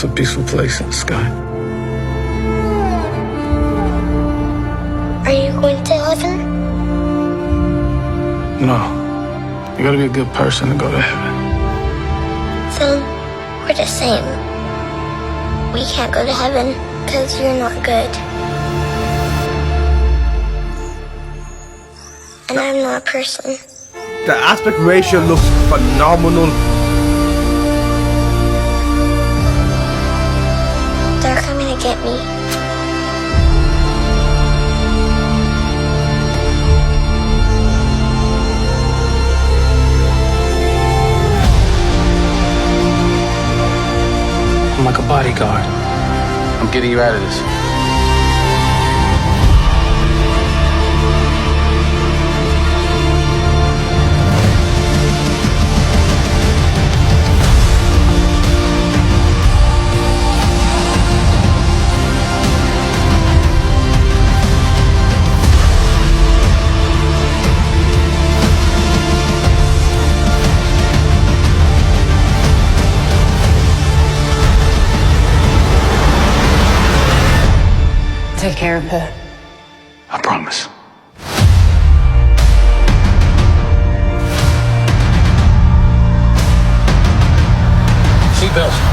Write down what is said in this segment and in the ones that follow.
It's a peaceful place in the sky. Are you going to heaven? No. You gotta be a good person to go to heaven. Then we're the same. We can't go to heaven because you're not good. And I'm not a person. The aspect ratio looks phenomenal. They're coming to get me. I'm like a bodyguard. I'm getting you out of this. Take care of her. I promise. Seatbelts.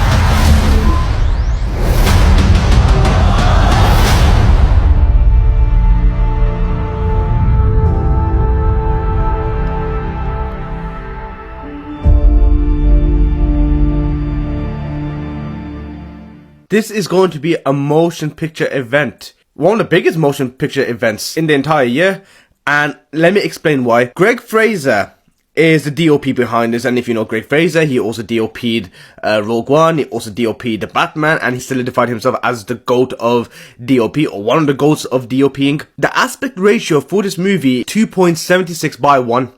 This is going to be a motion picture event. One of the biggest motion picture events in the entire year. And let me explain why. Greg Fraser is the DOP behind this. And if you know Greg Fraser, he also DOP'd Rogue One. He also DOP'd The Batman. And he solidified himself as the GOAT of DOP, or one of the GOATs of DOPing. The aspect ratio for this movie, 2.76:1.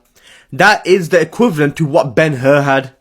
That is the equivalent to what Ben-Hur had.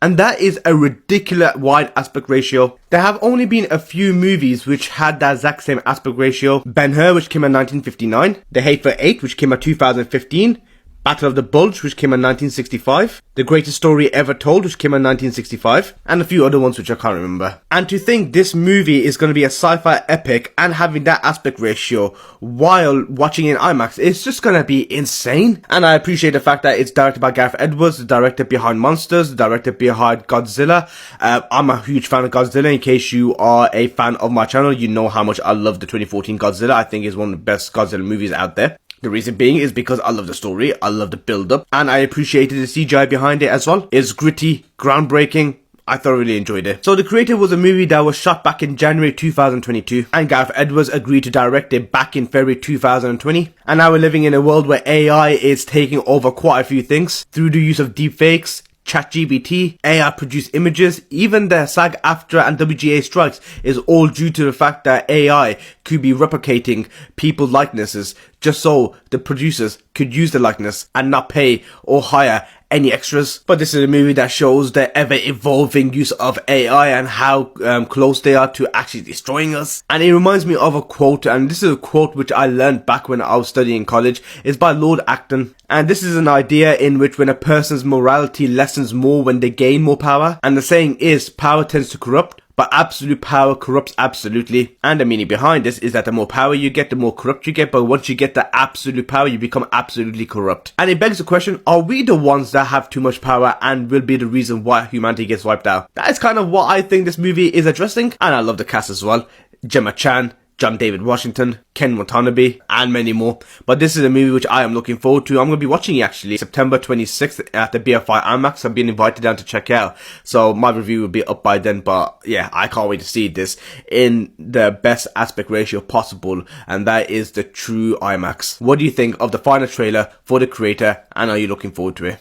And that is a ridiculous wide aspect ratio. There have only been a few movies which had that exact same aspect ratio. Ben-Hur, which came in 1959. The Hateful Eight, which came in 2015. Battle of the Bulge, which came in 1965. The Greatest Story Ever Told, which came in 1965. And a few other ones which I can't remember. And to think this movie is going to be a sci-fi epic and having that aspect ratio while watching in IMAX, it's just going to be insane. And I appreciate the fact that it's directed by Gareth Edwards, the director behind Monsters, the director behind Godzilla. I'm a huge fan of Godzilla. In case you are a fan of my channel, you know how much I love the 2014 Godzilla. I think it's one of the best Godzilla movies out there. The reason being is because I love the story, I love the build-up, and I appreciated the CGI behind it as well. It's gritty, groundbreaking. I thoroughly enjoyed it. So The Creator was a movie that was shot back in January 2022, and Gareth Edwards agreed to direct it back in February 2020. And now we're living in a world where AI is taking over quite a few things through the use of deepfakes, ChatGPT, AI-produced images. Even the SAG-AFTRA and WGA strikes is all due to the fact that AI could be replicating people's likenesses just so the producers could use the likeness and not pay or hire any extras. But this is a movie that shows the ever-evolving use of AI and how close they are to actually destroying us. And it reminds me of a quote, and this is a quote which I learned back when I was studying college. It's by Lord Acton. And this is an idea in which when a person's morality lessens more when they gain more power. And the saying is, power tends to corrupt, but absolute power corrupts absolutely. And the meaning behind this is that the more power you get, the more corrupt you get. But once you get the absolute power, you become absolutely corrupt. And it begs the question, are we the ones that have too much power and will be the reason why humanity gets wiped out? That is kind of what I think this movie is addressing. And I love the cast as well. Gemma Chan, John David Washington, Ken Watanabe, and many more. But this is a movie which I am looking forward to. I'm going to be watching it actually September 26th at the BFI IMAX. I've been invited down to check out. So my review will be up by then. But yeah, I can't wait to see this in the best aspect ratio possible. And that is the true IMAX. What do you think of the final trailer for The Creator? And are you looking forward to it?